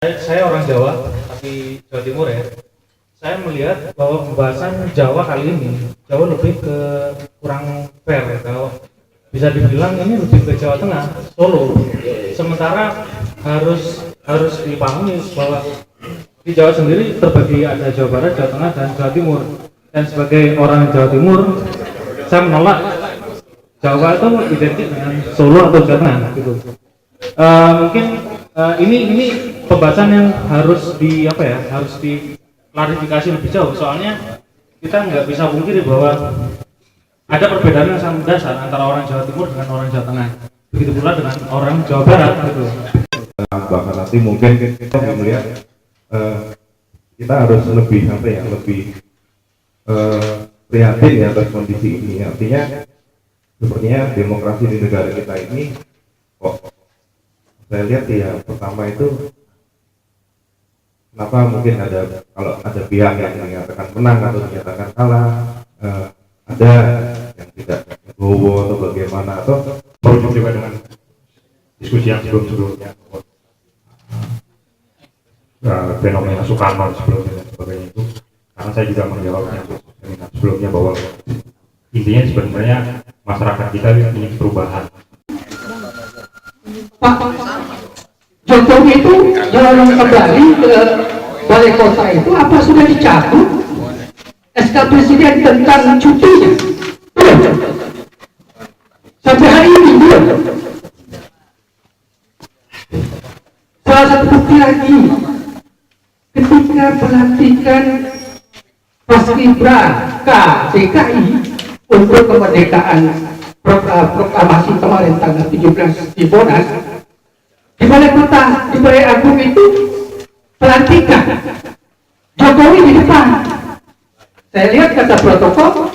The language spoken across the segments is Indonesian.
Saya orang Jawa, tapi Jawa Timur ya. Saya melihat bahwa pembahasan Jawa kali ini jauh lebih ke kurang fair ya. Kalau bisa dibilang ini lebih ke Jawa Tengah, Solo. Sementara harus dipahami bahwa di Jawa sendiri terbagi ada Jawa Barat, Jawa Tengah, dan Jawa Timur. Dan sebagai orang Jawa Timur, saya menolak Jawa itu identik dengan Solo atau Jawa Tengah gitu. Mungkin ini pembahasan yang harus harus diklarifikasi lebih jauh, soalnya kita nggak bisa pungkiri bahwa ada perbedaan yang sangat dasar antara orang Jawa Timur dengan orang Jawa Tengah, begitu pula dengan orang Jawa Barat gitu. Bahkan nanti mungkin kita melihat kita harus lebih prihatin ya atas kondisi ini. Artinya sepertinya demokrasi di negara kita ini kok saya lihat ya, pertama itu kenapa mungkin kalau ada pihak yang menyatakan menang atau menyatakan kalah, ada yang tidak legowo atau bagaimana, atau merujuk juga dengan diskusi yang sebelumnya fenomena Soekarno sebelumnya dan sebagainya itu, karena saya juga menjawabnya sebelumnya bahwa intinya sebenarnya masyarakat kita ingin perubahan. Pak Jokowi itu jalan kembali ke balai kota itu apa sudah dicabut SK Presiden tentang cutinya? Sampai hari ini belum. Salah satu bukti lagi, ketika pelantikan Paskibraka DKI untuk kemerdekaan proklamasi kemarin tanggal 17 di Monas, di balai kota, di balai agung itu pelantikan Jokowi di depan. Saya lihat kata protokol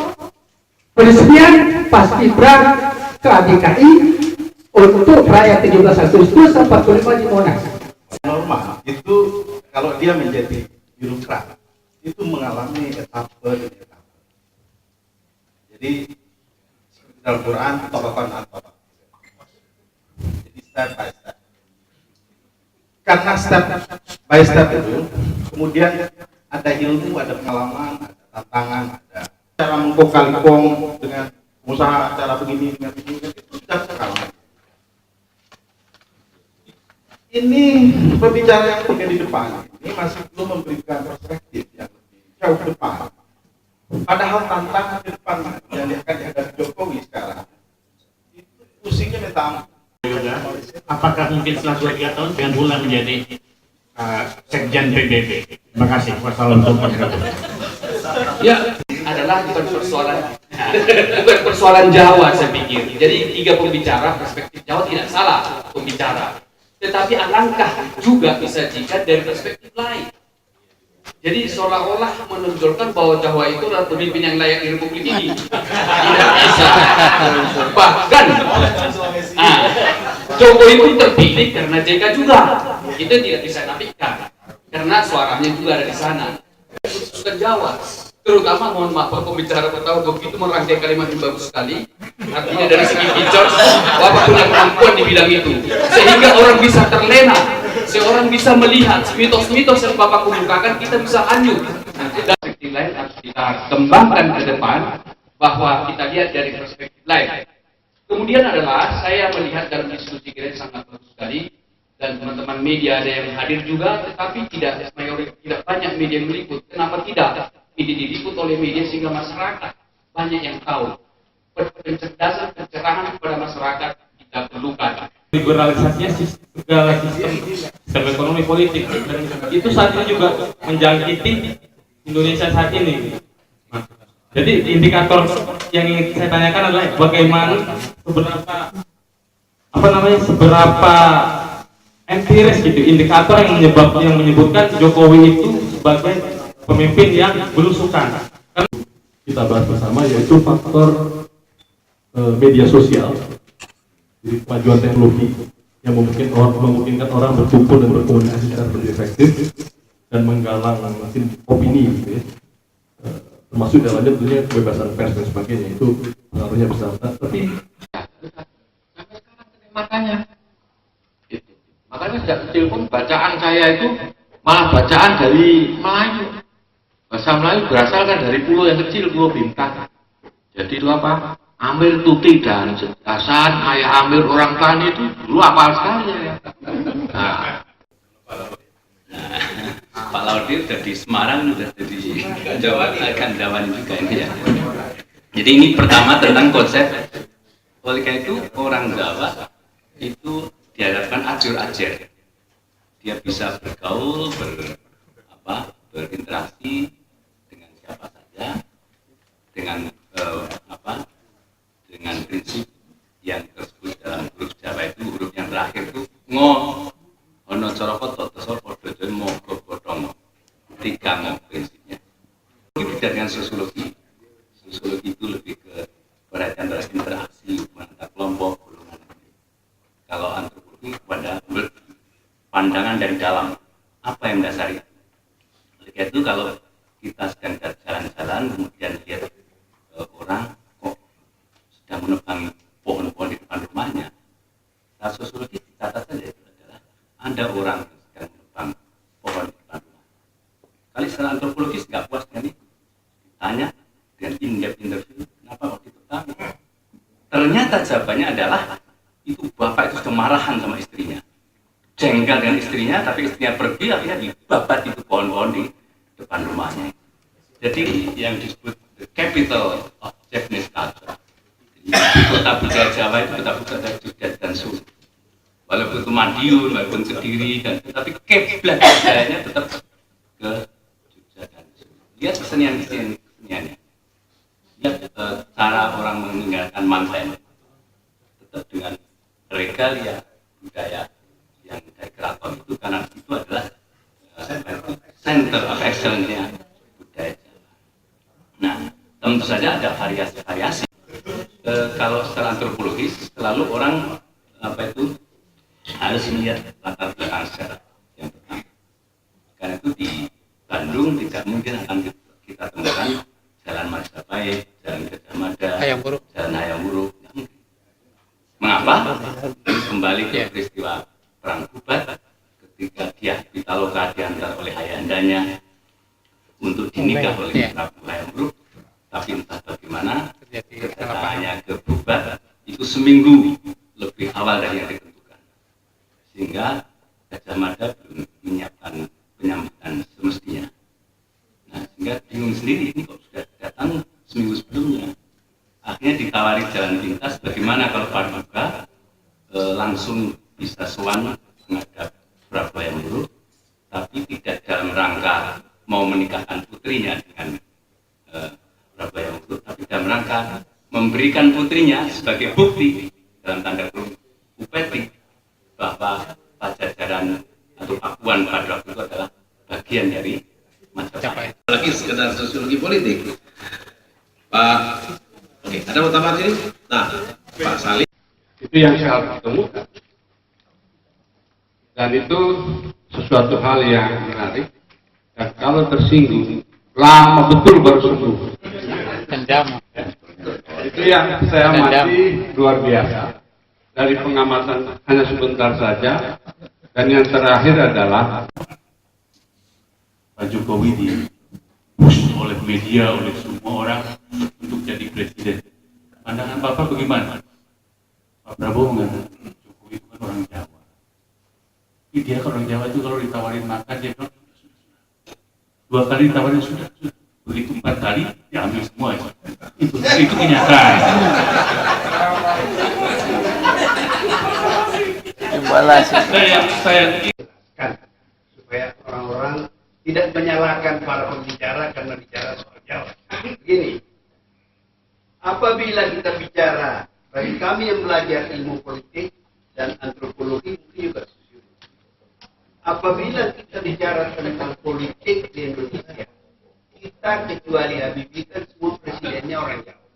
peresmian Paskibraka DKI untuk perayaan 17 Agustus 45 di Monas. Normal itu kalau dia menjadi birokrat itu mengalami etapa demi etapa. Jadi dalam Quran tokokan atau jadi step by step. Karena step by step itu kemudian ada ilmu, ada pengalaman, ada tantangan, ada cara mengkong dengan usaha, cara begini dengan begini, itu sudah pengalaman. Ini pembicara yang tiga di depan ini masih belum memberikan perspektif yang lebih jauh ke depan. Padahal tantangan ke depan yang akan dihadapi Jokowi sekarang itu pusingnya minta ampun. Apakah mungkin setelah 2-3 tahun dengan bulan menjadi Sekjen PBB? Terima kasih. Wassalamualaikum. Ya, adalah bukan persoalan Jawa saya pikir. Jadi 3 pembicara perspektif Jawa tidak salah pembicara. Tetapi alangkah juga bisa jika dari perspektif lain. Jadi seolah-olah menunjukkan bahwa Jawa itu adalah pemimpin yang layak di Republik ini. Tidak bisa. Bahkan Jokowi itu terpilih karena JK juga. Itu tidak bisa nafikan. Karena suaranya juga ada di sana. Bukan Jawa. Terutama mohon maaf pembicara pertama begitu merangkai kalimat yang bagus sekali. Artinya dari segi features, Bapak punya kemampuan di bidang itu. Sehingga orang bisa terlena. Seorang bisa melihat mitos-mitos yang Bapak kemukakan, kita bisa hanyut. Nanti dari perspektif lain harus kita kembangkan ke depan, bahwa kita lihat dari perspektif lain. Kemudian adalah saya melihat dalam diskusi kita sangat bagus sekali, dan teman-teman media ada yang hadir juga, tetapi tidak banyak media yang meliput. Kenapa tidak? Ini diliput oleh media sehingga masyarakat banyak yang tahu. Pencerdasan, pencerahan kepada masyarakat kita perlukan. Liberalisasinya segala sistem ekonomi politik, dan itu saat ini juga menjangkiti Indonesia saat ini. Jadi indikator yang ingin saya tanyakan adalah bagaimana seberapa empiris gitu indikator yang menyebutkan Jokowi itu sebagai pemimpin yang belusukan. Kita bahas bersama yaitu faktor media sosial, jadi kemajuan teknologi yang memungkinkan orang berkumpul dan berkomunikasi secara lebih efektif dan menggalang mungkin opini gitu ya. Termasuk dalamnya tentunya kebebasan pers dan sebagainya, itu pengaruhnya besar. Tapi makanya Makanya sejak kecil pun bacaan saya itu malah bacaan dari Melayu. Bahasa Melayu berasal kan dari pulau yang kecil, Pulau Bintang. Jadi itu apa? Amir Tuti dan Hasan, Ayah Amir orang Tani itu dulu apal sekali ya. Nah, Pak Laude udah di Semarang, udah jadi Gandawan juga ini ya. Jadi ini pertama tentang konsep. Oleh karena itu orang Jawa itu diharapkan ajur-ajar. Dia bisa bergaul, berinteraksi dengan siapa saja, dengan dengan prinsip yang tersebut dalam huruf Jawa itu, huruf yang terakhir itu ngo, ono corokot, totosor, podojon, mogo, bodong, 3 ngo prinsipnya. Ini beda dengan sosiologi. Sosiologi itu lebih ke perhatian terhadap interaksi hubungan antar kelompok, golongan. Kalau antropologi kepada pandangan dari dalam, apa yang mendasari. Oleh karena itu kalau kita sedang jalan-jalan kemudian lihat orang kok sedang menebang pohon-pohon di depan rumahnya, nah sosiologi catat saja itu adalah ada orang yang sedang menebang pohon di depan rumah. Kali secara antropologis nggak puas dengan itu, ditanya dengan in-depth interview, kenapa kok ditebang? Ternyata jawabannya adalah itu bapak itu sudah marahan sama istrinya, jengkel dengan istrinya, tapi istrinya pergi akhirnya dibabat itu pohon-pohon di depan rumahnya. Jadi yang disebut the capital of Japanese culture. Jadi, kota budaya Jawa itu kota budaya Jogja dan Solo. Walaupun itu Madiun, walaupun Kediri, dan tapi kiblat budayanya tetap ke Jogja dan Solo. Lihat keseniannya. Lihat cara orang meninggalkan manten, tetap dengan regalia budaya yang dari keraton itu, karena itu adalah center of excellence-nya budaya Jawa. Nah, tentu saja ada variasi-variasi. Kalau secara antropologis selalu orang harus melihat latar belakang sejarah yang pertama. Karena itu di Bandung tidak mungkin akan kita temukan Jalan Majapahit, Jalan Gajah Mada, Jalan Hayam Wuruk. Mengapa? Kembali ke peristiwa Perang Kubat ketika dia Pitaloka diantar oleh ayandanya untuk dinikah oleh Prabu Hayam Wuruk, tapi entah bagaimana kedatangannya ke Bubat itu seminggu lebih awal dari yang ditentukan, sehingga Gajah Mada belum menyiapkan penyambutan semestinya. Nah, sehingga bingung sendiri, ini kok sudah datang seminggu sebelumnya. Akhirnya ditawari jalan pintas, bagaimana kalau Paduka langsung bisa sowan menghadap Prabu Hayam Wuruk, tapi tidak dalam rangka mau menikahkan putrinya dengan Prabu Hayam Wuruk, tapi dalam rangka memberikan putrinya sebagai bukti dalam tanda kurung upeti bahwa Pajajaran atau Pakuan pada waktu itu adalah bagian dari Majapahit. Lagi sekedar sosiologi politik, Pak. Oke, ada mau tambah ini? Nah, Pak Salim. Itu yang saya temukan. Dan itu sesuatu hal yang menarik. Dan kalau tersinggung, lama betul baru sembuh. Ya. Itu yang saya amati luar biasa. Dari pengamatan hanya sebentar saja. Dan yang terakhir adalah Pak Jokowi dipush oleh media, oleh semua orang untuk jadi presiden. Pandangan Bapak bagaimana? Pak Prabowo mengatakan Jokowi itu kan orang Jawa. Tapi dia orang Jawa itu kalau ditawarin makan dia bilang sudah. 2 kali ditawarin sudah. Begitu 4 kali diambil semua. Itu kenyataan. Saya supaya orang-orang tidak menyalahkan para pembicara karena bicara soal Jawa. Begini, apabila kita bicara, bagi kami yang belajar ilmu politik dan antropologi, mungkin juga sosiologi, apabila kita bicara tentang politik di Indonesia, kita kecuali Habibie kan semua presidennya orang Jawa.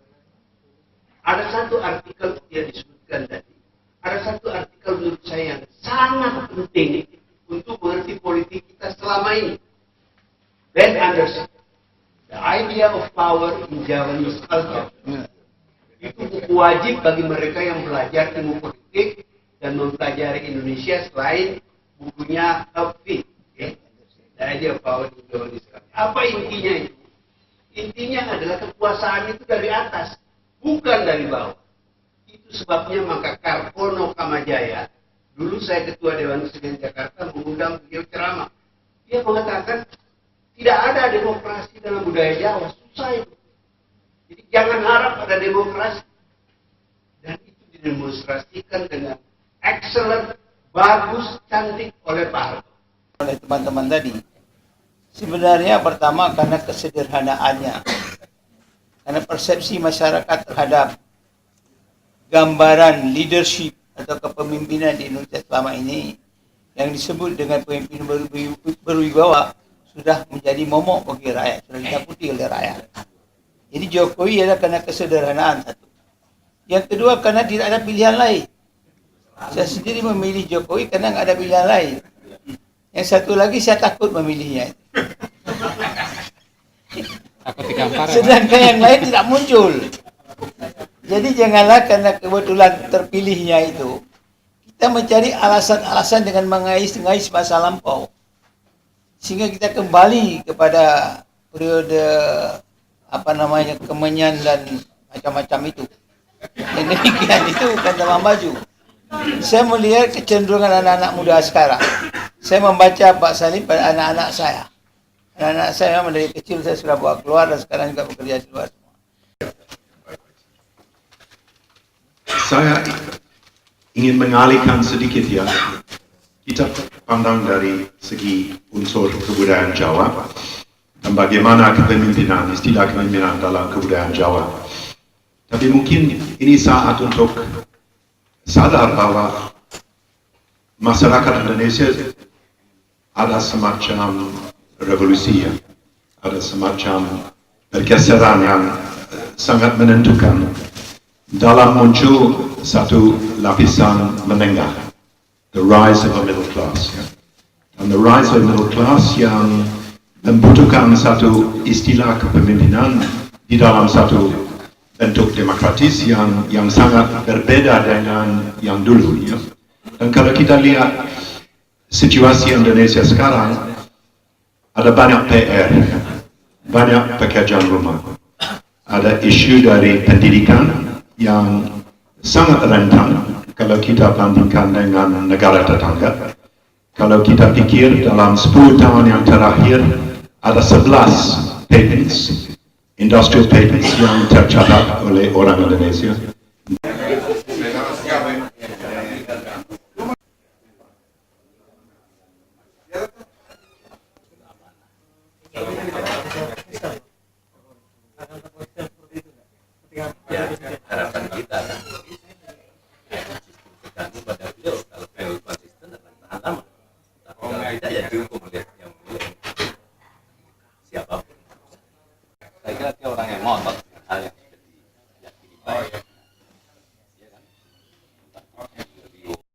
Ada satu artikel yang disebutkan tadi, ada satu artikel menurut saya yang sangat penting untuk mengerti politik kita selama ini. Ben Anderson, The Idea of Power in Javanese Culture. Itu buku wajib bagi mereka yang belajar ilmu politik dan mempelajari Indonesia selain bukunya Taufik, ya. Dari dia bawa di sekarang. Apa intinya itu? Intinya adalah kekuasaan itu dari atas, bukan dari bawah. Itu sebabnya maka Kartono Kamajaya, dulu saya ketua Dewan Kesenian Jakarta mengundang beliau ceramah. Dia mengatakan tidak ada demokrasi dalam budaya Jawa, susah itu. Jadi jangan harap ada demokrasi. Dan itu didemonstrasikan dengan excellent, bagus, cantik oleh Pak Harto. Oleh teman-teman tadi. Sebenarnya pertama karena kesederhanaannya. Karena persepsi masyarakat terhadap gambaran leadership atau kepemimpinan di Indonesia selama ini yang disebut dengan pemimpin berwibawa sudah menjadi momok bagi rakyat, sudah ditakuti oleh rakyat. Jadi Jokowi adalah karena kesederhanaan satu. Yang kedua karena tidak ada pilihan lain. Saya sendiri memilih Jokowi karena nggak ada pilihan lain. Yang satu lagi saya takut memilihnya. Sedangkan yang lain tidak muncul. Jadi janganlah karena kebetulan terpilihnya itu kita mencari alasan-alasan dengan mengais-ngais masa lampau. Sehingga kita kembali kepada periode kemenyan dan macam-macam itu. Dan demikian itu bukan tambah maju. Saya melihat kecenderungan anak-anak muda sekarang. Saya membaca Pak Salim pada anak-anak saya. Anak-anak saya memang dari kecil saya sudah bawa keluar dan sekarang juga bekerja di luar semua. Saya ingin mengalihkan sedikit ya. Kita pandang dari segi unsur kebudayaan Jawa dan bagaimana kepemimpinan, istilah kepemimpinan dalam kebudayaan Jawa. Tapi mungkin ini saat untuk sadar bahwa masyarakat Indonesia ada semacam revolusi, ya. Ada semacam pergeseran yang sangat menentukan dalam muncul satu lapisan menengah, the rise of a middle class, ya. Dan the rise of a middle class yang membutuhkan satu istilah kepemimpinan di dalam satu bentuk demokratis yang sangat berbeda dengan yang dulu, ya. Dan kalau kita lihat situasi Indonesia sekarang, ada banyak PR, banyak pekerjaan rumah, ada isu dari pendidikan yang sangat rentan kalau kita bandingkan dengan negara tetangga. Kalau kita pikir dalam 10 tahun yang terakhir ada 11 patents, industrial patents yang tercatat oleh orang Indonesia. Harapan kita kan tergantung pada beliau. Kalau beliau konsisten akan tahan lama, tapi kalau tidak ya dihukum oleh yang siapapun. Saya kira dia orang yang ngotot hal yang sudah diyakini baik.